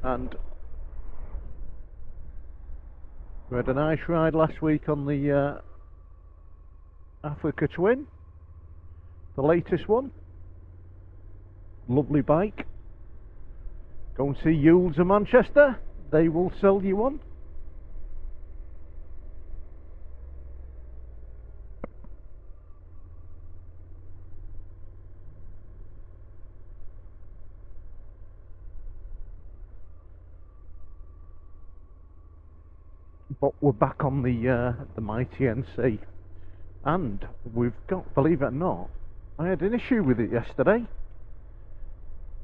and we had a nice ride last week on the Africa Twin, the latest one. Lovely bike. Go and see Yules in Manchester, they will sell you one. But we're back on the mighty NC, and we've got, believe it or not, I had an issue with it yesterday,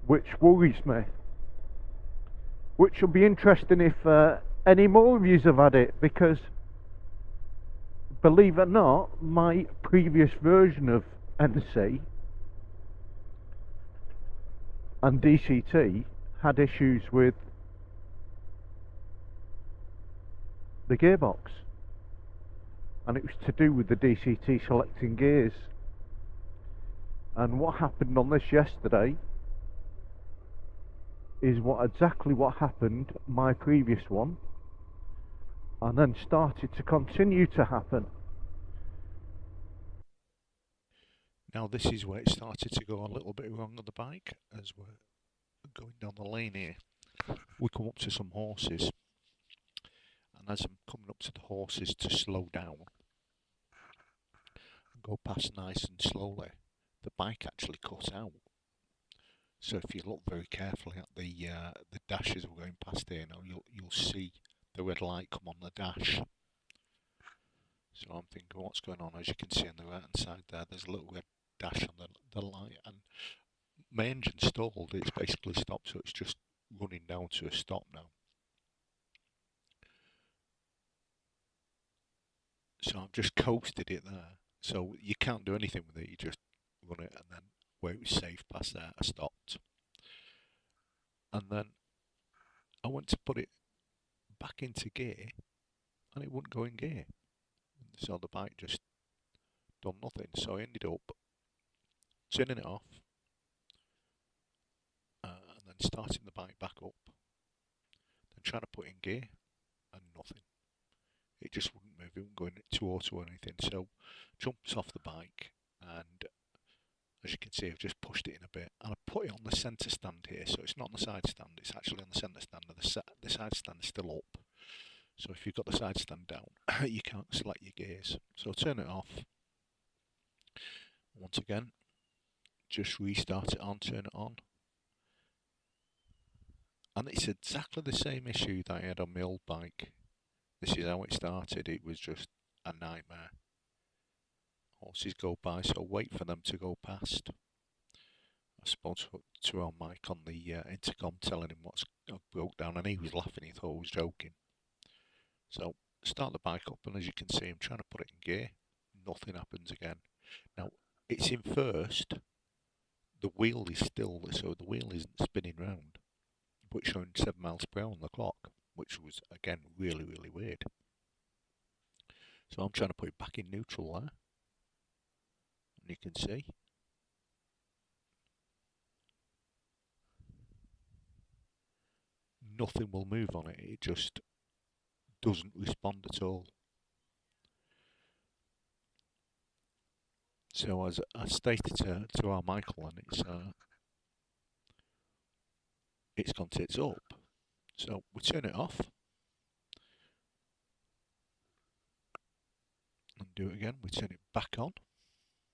which worries me. Which will be interesting if any more of you have had it, because believe it or not, my previous version of NC and DCT had issues with the gearbox, and it was to do with the DCT selecting gears. And what happened on this yesterday is exactly what happened my previous one, and then started to continue to happen. Now this is where it started to go a little bit wrong on the bike. As we're going down the lane here, we come up to some horses, and as I'm coming up to the horses to slow down and go past nice and slowly, the bike actually cut out. So if you look very carefully at the dashes we're going past here now, you'll see the red light come on the dash. So I'm thinking, what's going on? As you can see on the right hand side there's a little red dash on the light, and my engine stalled. It's basically stopped, so it's just running down to a stop now. So I've just coasted it there. So you can't do anything with it, you just run it, and then where it was safe past there, I stopped. And then I went to put it back into gear, and it wouldn't go in gear. So the bike just done nothing. So I ended up turning it off, and then starting the bike back up, then trying to put it in gear, and nothing. It just wouldn't move, it wouldn't go into auto or anything. So jumped off the bike, and as you can see, I've just pushed it in a bit, and I put it on the centre stand here. So it's not on the side stand, it's actually on the centre stand, and the side stand is still up. So if you've got the side stand down, you can't select your gears. So turn it off. Once again, just restart it on, turn it on. And it's exactly the same issue that I had on my old bike. This is how it started. It was just a nightmare. Horses go by, so wait for them to go past. I spoke to our mic on the intercom, telling him what's broke down, and he was laughing. He thought I was joking. So start the bike up, and as you can see, I'm trying to put it in gear. Nothing happens again. Now it's in first. The wheel is still, so the wheel isn't spinning round, but it's showing 7 miles per hour on the clock, which was again really, really weird. So I'm trying to put it back in neutral there, and you can see nothing will move on it. It just doesn't respond at all. So as I stated to our Michael, and it's gone tits up. So we turn it off and do it again. We turn it back on.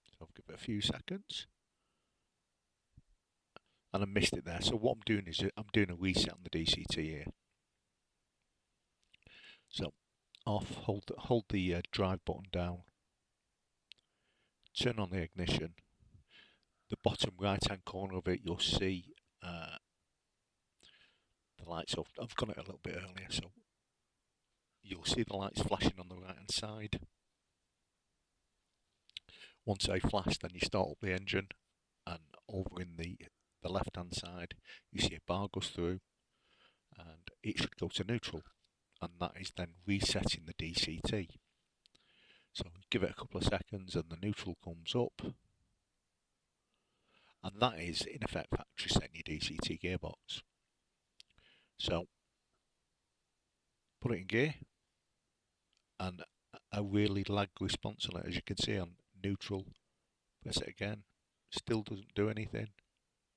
So I'll give it a few seconds. And I missed it there. So what I'm doing is I'm doing a reset on the DCT here. So off, hold the drive button down. Turn on the ignition. The bottom right hand corner of it, you'll see the lights off. I've got it a little bit earlier, so you'll see the lights flashing on the right hand side. Once they flash, then you start up the engine, and over in the left hand side you see a bar goes through, and it should go to neutral, and that is then resetting the DCT. So give it a couple of seconds and the neutral comes up, and that is in effect factory setting your DCT gearbox. So put it in gear, and a really lag response on it, as you can see on neutral. Press it again, still doesn't do anything.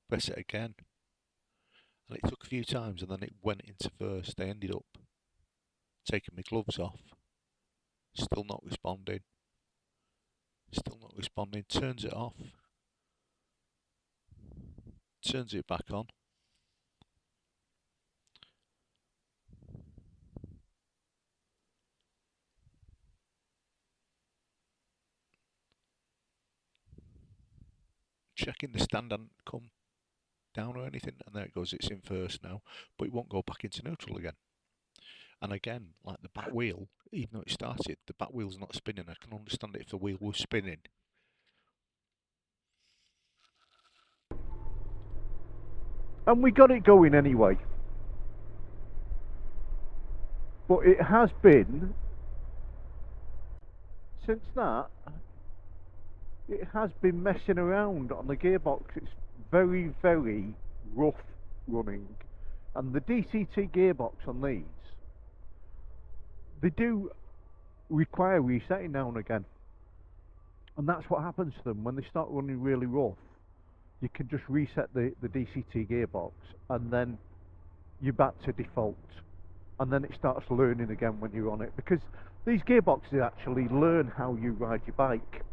Press it again, and it took a few times, and then it went into first. I ended up taking my gloves off, still not responding. Still not responding. Turns it off, turns it back on. Checking the stand hadn't come down or anything, and there it goes, it's in first now, but it won't go back into neutral again. And again, like the back wheel, even though it started, the back wheel's not spinning. I can understand it if the wheel was spinning. And we got it going anyway. But it has been, since that, it has been messing around on the gearbox. It's very, very rough running. And the DCT gearbox on these, they do require resetting now and again. And that's what happens to them when they start running really rough. You can just reset the DCT gearbox, and then you're back to default. And then it starts learning again when you're on it, because these gearboxes actually learn how you ride your bike.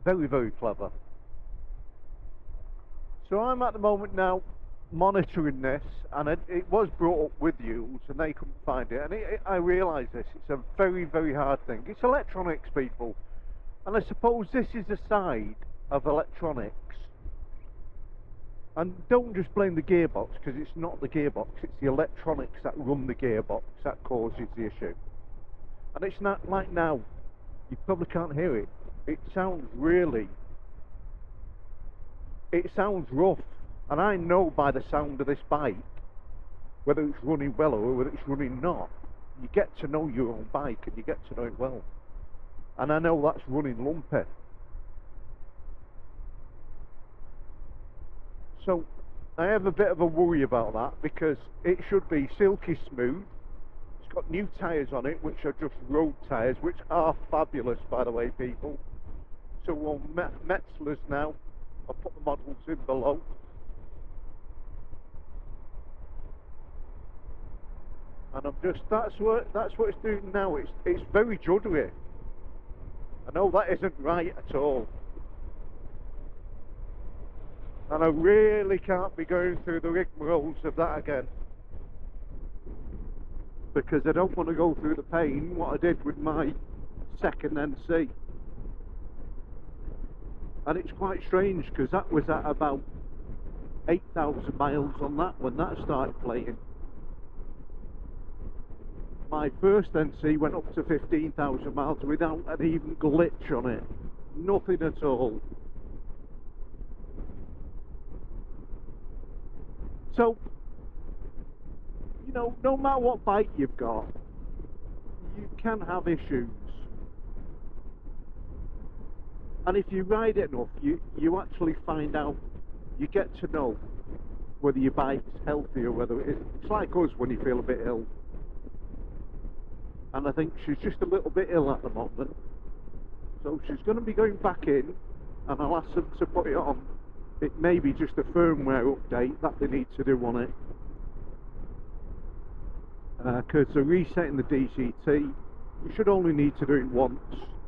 Very, very clever. So I'm at the moment now monitoring this, and it was brought up with you, and they couldn't find it. And I realise this, it's a very, very hard thing. It's electronics, people. And I suppose this is a side of electronics. And don't just blame the gearbox, because it's not the gearbox, it's the electronics that run the gearbox that causes the issue. And it's not like now, you probably can't hear it. It sounds rough. And I know by the sound of this bike, whether it's running well or whether it's running not. You get to know your own bike, and you get to know it well. And I know that's running lumpy. So I have a bit of a worry about that, because it should be silky smooth. It's got new tyres on it, which are just road tyres, which are fabulous, by the way, people. So we're on Metzler's now. I'll put the models in below. And I'm just, that's what it's doing now. It's very juddery. I know that isn't right at all. And I really can't be going through the rigmaroles of that again, because I don't want to go through the pain what I did with my second NC. And it's quite strange, because that was at about 8,000 miles on that when that started playing. My first NC went up to 15,000 miles without an even glitch on it. Nothing at all. So, you know, no matter what bike you've got, you can have issues. And if you ride it enough, you actually find out, you get to know whether your bike's healthy or whether it isn't. It's like us when you feel a bit ill. And I think she's just a little bit ill at the moment. So she's going to be going back in, and I'll ask them to put it on. It may be just a firmware update that they need to do on it. Because they're resetting the DCT. You should only need to do it once.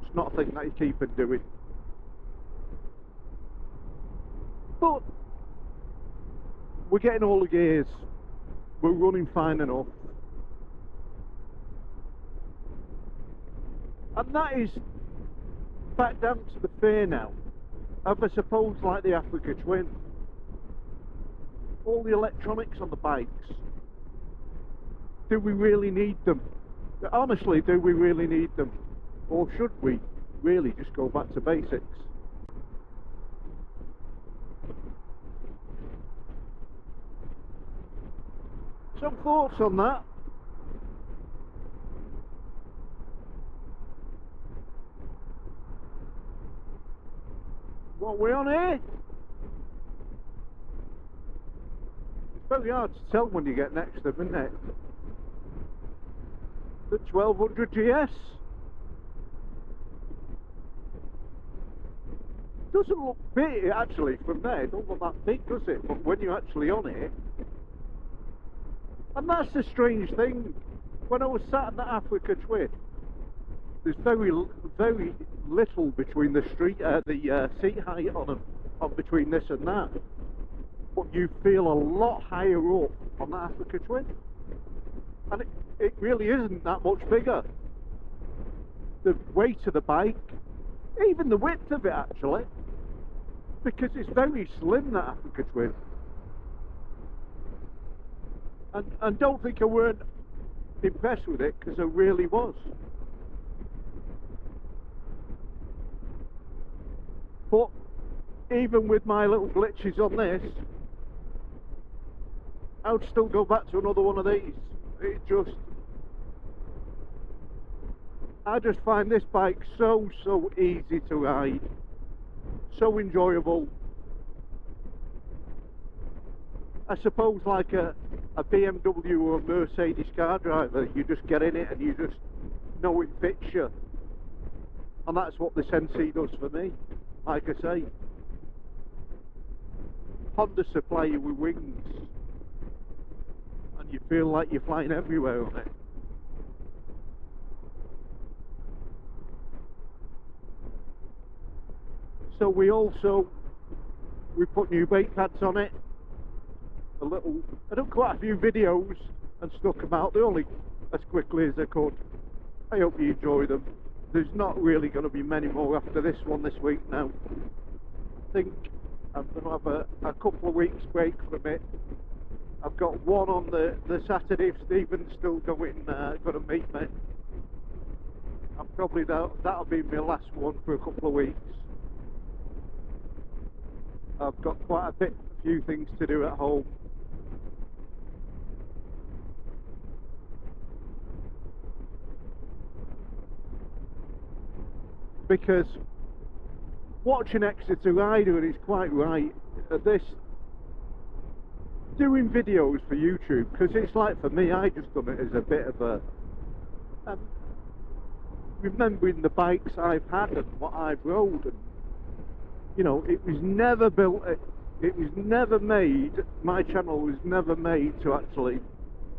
It's not a thing that you keep on doing. But we're getting all the gears. We're running fine enough. And that is back down to the fear now of, I suppose, like the Africa Twin. All the electronics on the bikes. Do we really need them? Honestly, do we really need them? Or should we really just go back to basics? Some thoughts on that? What are we on here? It's very hard to tell when you get next to them, isn't it? The 1200 GS doesn't look big actually from there. It doesn't look that big, does it? But when you're actually on it, and that's the strange thing. When I was sat in the Africa Twin, there's very little between the seat height on between this and that. But you feel a lot higher up on the Africa Twin, and it really isn't that much bigger. The weight of the bike, even the width of it actually, because it's very slim, that Africa Twin. And don't think I weren't impressed with it, because I really was. But even with my little glitches on this, I would still go back to another one of these. I just find this bike so easy to ride, so enjoyable. I suppose like a BMW or a Mercedes car driver, you just get in it and you just know it fits you. And that's what this NC does for me. Like I say, Honda supply you with wings, and you feel like you're flying everywhere on it. So we put new brake pads on it. I done quite a few videos and stuck them out. They're only as quickly as I could. I hope you enjoy them. There's not really going to be many more after this one this week now. I think I'm going to have a couple of weeks break from it. I've got one on the Saturday if Stephen's still going to meet me. And probably that'll be my last one for a couple of weeks. I've got quite a few things to do at home. Because watching Exeter Rider, and he's quite right at this, doing videos for YouTube, because it's like for me, I just done it as a bit of a remembering the bikes I've had and what I've rode, and you know, it was never built, it was never made, my channel was never made to actually,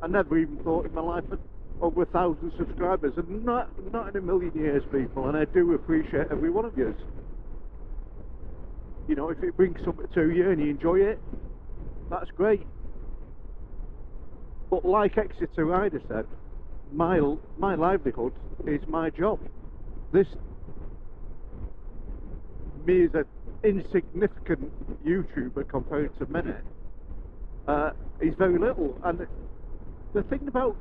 I never even thought in my life I'd over 1,000 subscribers, and not in a million years, people, and I do appreciate every one of you. You know, if it brings something to you and you enjoy it, that's great. But like Exeter Rider said, my livelihood is my job. This, me as an insignificant YouTuber compared to many, is very little. And the thing about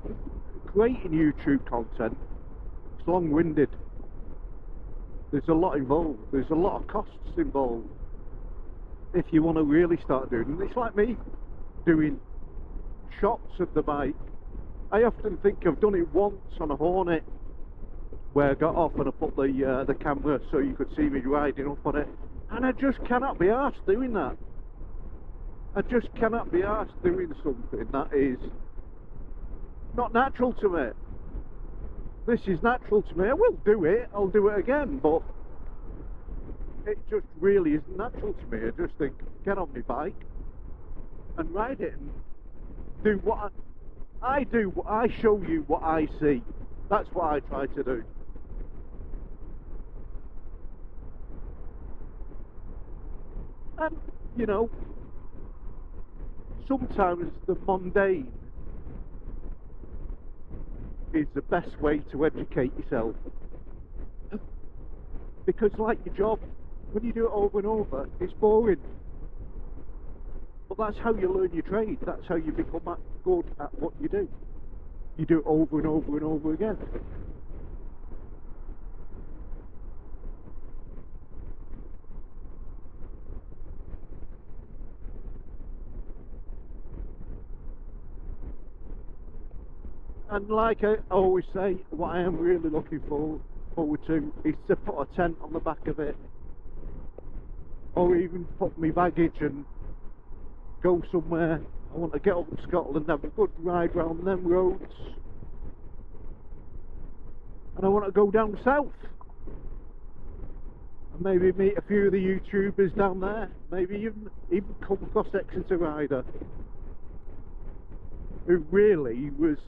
creating YouTube content, it's long-winded. There's a lot involved. There's a lot of costs involved if you want to really start doing it. It's like me doing shots of the bike. I often think I've done it once on a Hornet, where I got off and I put the camera so you could see me riding up on it, and I just cannot be arsed doing that. I just cannot be arsed doing something that is not natural to me. This is natural to me. I will do it, I'll do it again, but it just really isn't natural to me. I just think, get on my bike and ride it and do what I do. I show you what I see. That's what I try to do. And, you know, sometimes the mundane is the best way to educate yourself, because like your job, when you do it over and over, it's boring, but that's how you learn your trade. That's how you become good at what you do. You do it over and over and over again. And like I always say, what I am really looking forward to is to put a tent on the back of it, or even put my baggage and go somewhere I want to get up to Scotland, have a good ride round them roads, and I want to go down south and maybe meet a few of the YouTubers down there, maybe even come across Exeter Rider, who really was,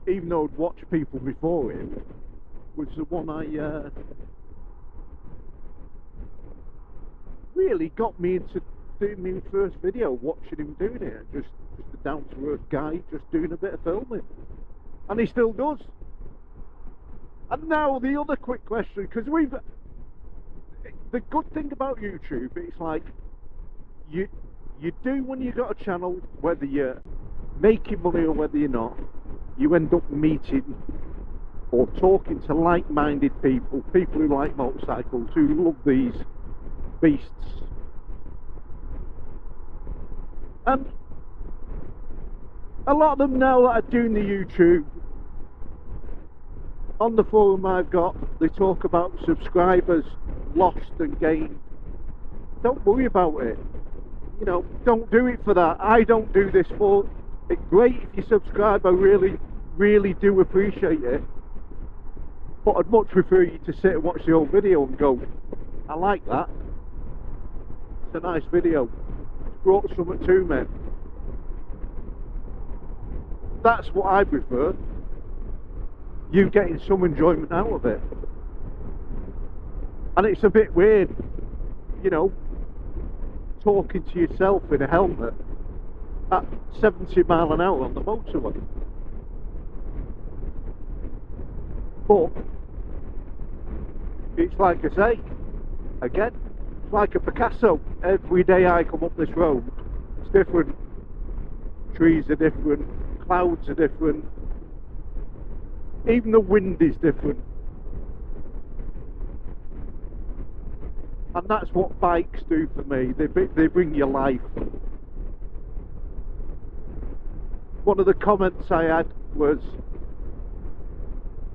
even though I'd watched people before him, was the one I really got me into doing my first video, watching him doing it. Just a down-to-earth guy just doing a bit of filming, and he still does. And now the other quick question, because the good thing about YouTube, it's like you do when you got a channel, whether you're making money or whether you're not, you end up meeting or talking to like-minded people who like motorcycles, who love these beasts. And a lot of them now that are doing the YouTube, on the forum I've got, they talk about subscribers lost and gained. Don't worry about it. You know, don't do it for that. I don't do this for it. Great if you subscribe, I really do appreciate it. But I'd much prefer you to sit and watch the whole video and go, I like that. It's a nice video. It's brought something to me. That's what I prefer. You getting some enjoyment out of it. And it's a bit weird, you know, talking to yourself in a helmet at 70 mile an hour on the motorway. But it's like I say, again, it's like a Picasso. Every day I come up this road, it's different. Trees are different, clouds are different, even the wind is different. And that's what bikes do for me. They bring you life. One of the comments I had was,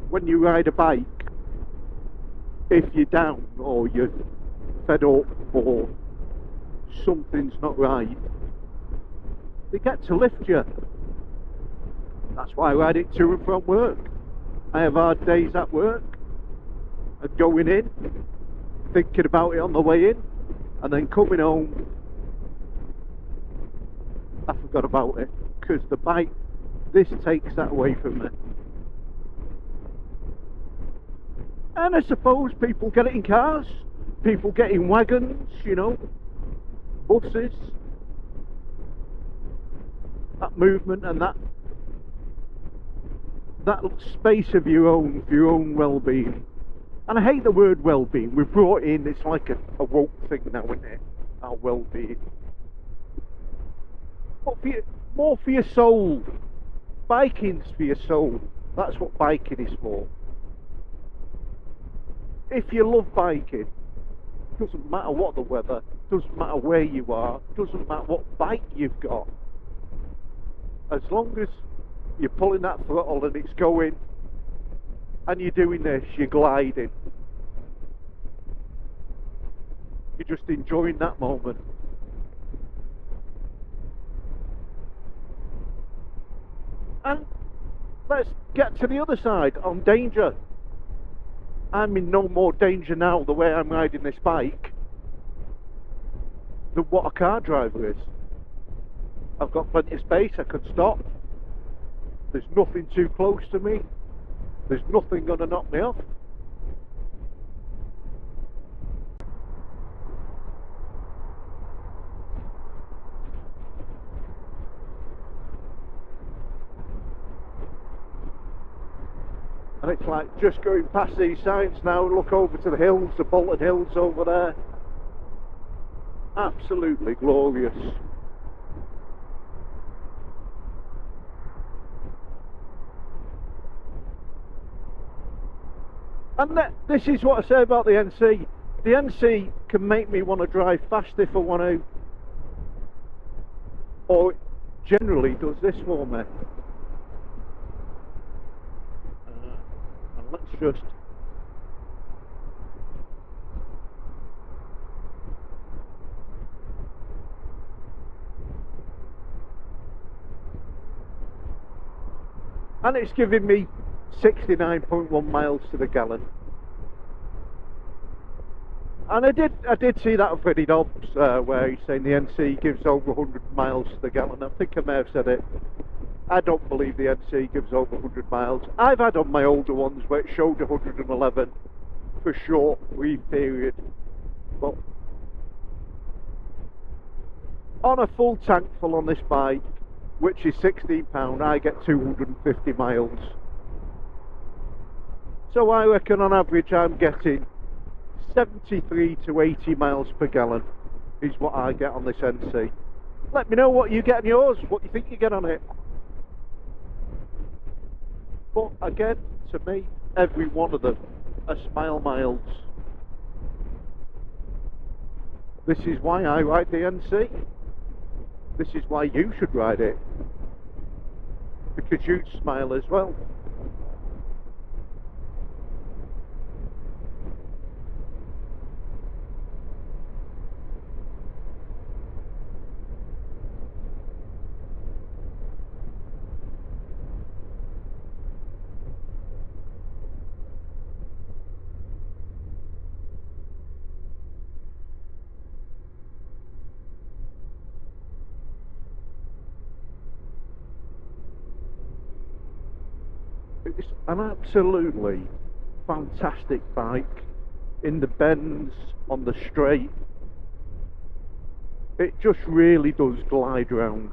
when you ride a bike, if you're down or you're fed up or something's not right, they get to lift you. That's why I ride it to and from work. I have hard days at work and going in, thinking about it on the way in, and then coming home, I forgot about it, because the bike, this takes that away from me. And I suppose people get it in cars, people get in wagons, you know, buses, that movement and that space of your own well-being. And I hate the word well-being. We've brought in, it's like a woke thing now, isn't it? Our well-being. But more for your soul. Biking's for your soul. That's what biking is for. If you love biking, doesn't matter what the weather, doesn't matter where you are, doesn't matter what bike you've got. As long as you're pulling that throttle and it's going, and you're doing this, you're gliding, you're just enjoying that moment. And let's get to the other side, on danger. I'm in no more danger now the way I'm riding this bike than what a car driver is. I've got plenty of space, I can stop. There's nothing too close to me. There's nothing going to knock me off. And it's like just going past these signs now, look over to the hills, the Bolton Hills over there. Absolutely glorious. And this is what I say about the NC. The NC can make me want to drive fast if I want to, or it generally does this for me. And let's just and it's giving me 69.1 miles to the gallon. And I did see that on Freddie Dobbs, where he's saying the NC gives over 100 miles to the gallon. I think I may have said it. I don't believe the NC gives over 100 miles. I've had on my older ones where it showed 111 for a short, brief period. But on a full tank full on this bike, which is £16, I get 250 miles. So I reckon on average I'm getting 73 to 80 miles per gallon is what I get on this NC. Let me know what you get on yours, what you think you get on it. But again, to me, every one of them are smile miles. This is why I ride the NC. This is why you should ride it. Because you'd smile as well. It's an absolutely fantastic bike. In the bends, on the straight, it just really does glide round.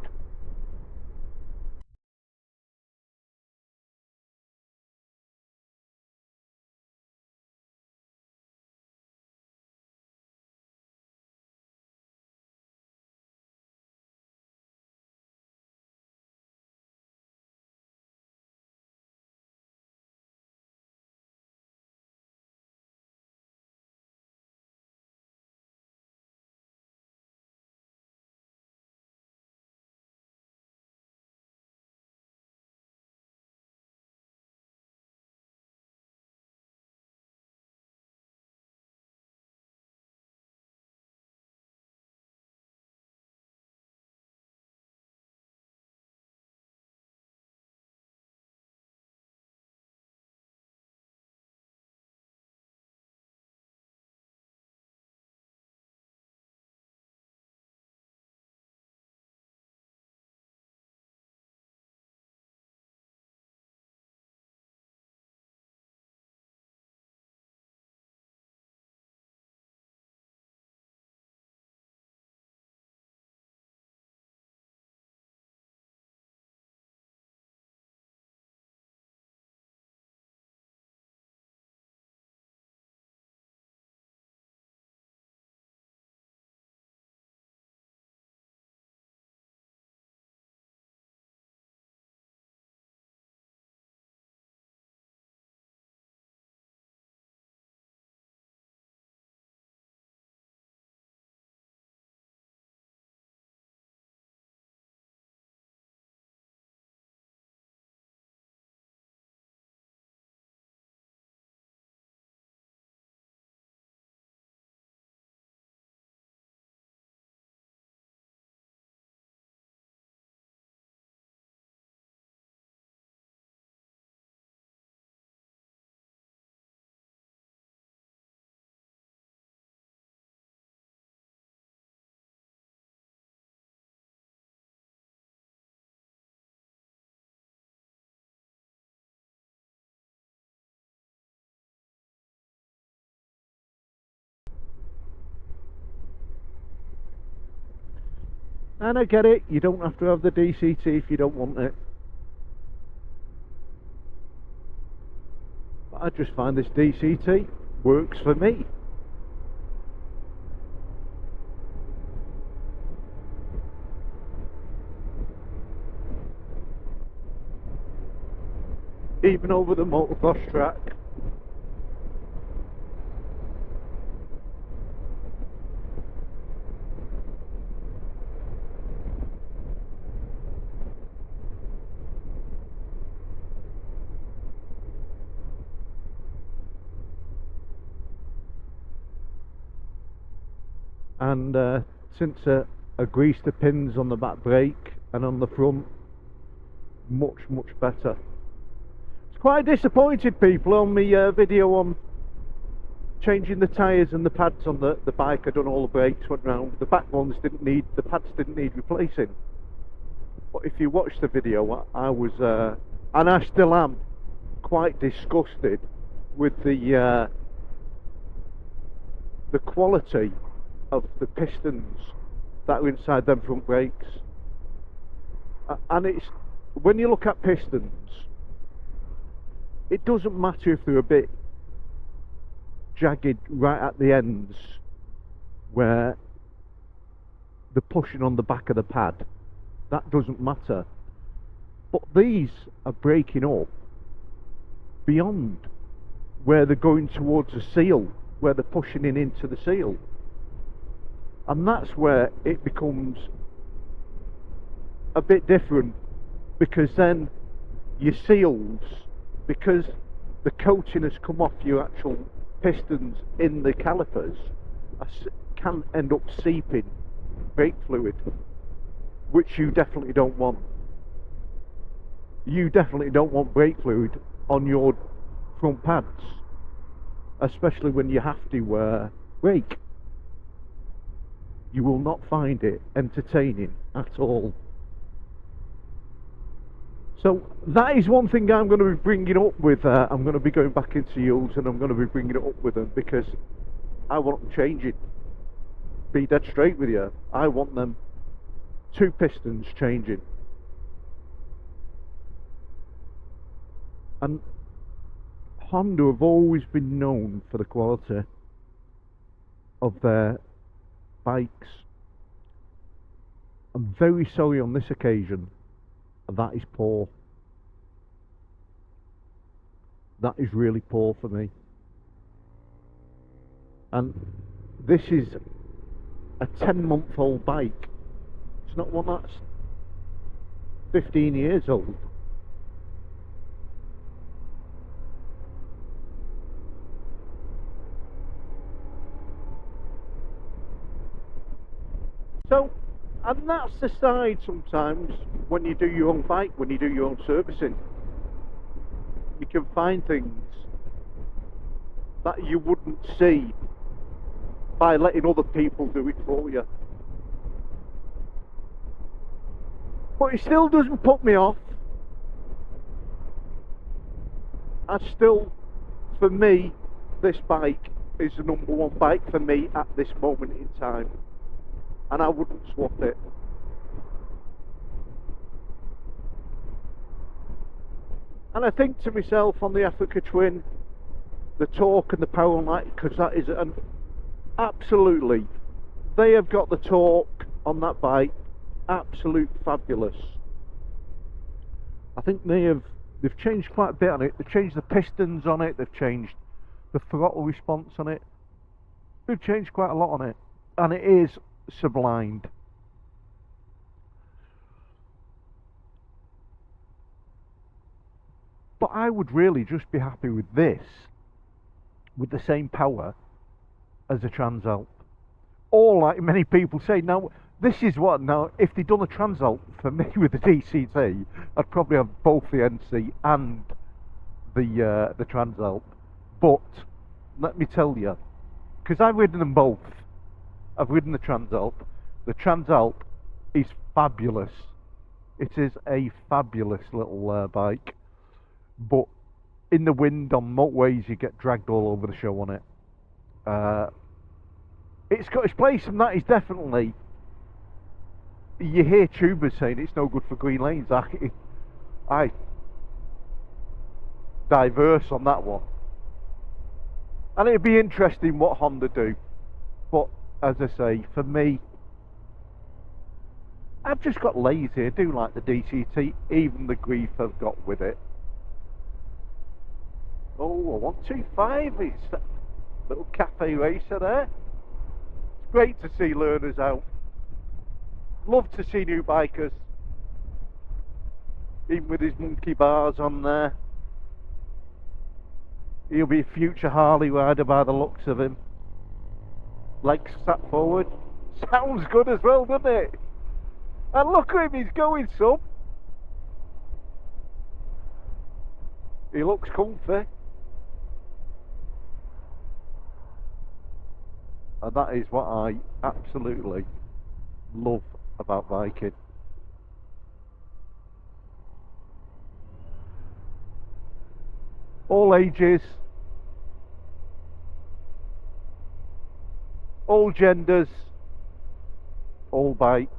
And I get it, you don't have to have the DCT if you don't want it. But I just find this DCT works for me. Even over the motocross track. And since I greased the pins on the back brake and on the front, much better. It's quite disappointed people on my video on changing the tyres and the pads on the bike. I done all the brakes, went round. The back ones didn't need, the pads didn't need replacing. But if you watch the video, I was, and I still am, quite disgusted with the quality of the pistons that are inside them front brakes. And it's, when you look at pistons, it doesn't matter if they're a bit jagged right at the ends where they're pushing on the back of the pad. That doesn't matter. But these are breaking up beyond where they're going towards the seal, where they're pushing into the seal. And that's where it becomes a bit different, because then your seals, because the coating has come off your actual pistons in the calipers, can end up seeping brake fluid, which you definitely don't want. You definitely don't want brake fluid on your front pads, especially when you have to brake. You will not find it entertaining at all. So that is one thing I'm going to be bringing up with, I'm going to be going back into Yules and I'm going to be bringing it up with them, because I want them changing. Be dead straight with you, I want them 2 pistons changing. And Honda have always been known for the quality of their bikes. I'm very sorry on this occasion, that is poor. That is really poor for me. And this is a 10-month-old bike. It's not one that's 15 years old. So, and that's the side sometimes when you do your own bike, when you do your own servicing. You can find things that you wouldn't see by letting other people do it for you. But it still doesn't put me off. I still, for me, this bike is the #1 bike for me at this moment in time. And I wouldn't swap it. And I think to myself on the Africa Twin, the torque and the power on that, because that is an absolutely, they have got the torque on that bike, absolute fabulous. I think they've changed quite a bit on it. They've changed the pistons on it, they've changed the throttle response on it. They've changed quite a lot on it, and it is sublimed. But I would really just be happy with this, with the same power as a Transalp. Or like many people say, now this is what, now if they'd done a Transalp for me with the DCT, I'd probably have both the NC and the Transalp. But let me tell you, because I've ridden them both, I've ridden the Transalp. The Transalp is fabulous. It is a fabulous little bike. But in the wind on motorways, you get dragged all over the show on it. It's got its place, and that is definitely. You hear tubers saying it's no good for green lanes. I diverse on that one. And it'd be interesting what Honda do. But as I say, for me, I've just got lazy. I do like the DCT, even the grief I've got with it. Oh, a 125, it's a little cafe racer there. It's great to see learners out. Love to see new bikers, even with his monkey bars on there. He'll be a future Harley rider by the looks of him. Legs sat forward. Sounds good as well, doesn't it? And look at him, he's going some. He looks comfy. And that is what I absolutely love about biking. All ages, all genders, all bikes.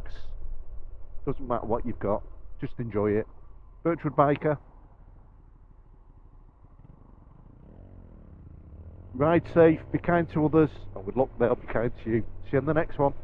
Doesn't matter what you've got, just enjoy it. Birchwood Biker. Ride safe, be kind to others, and with luck they'll be kind to you. See you in the next one.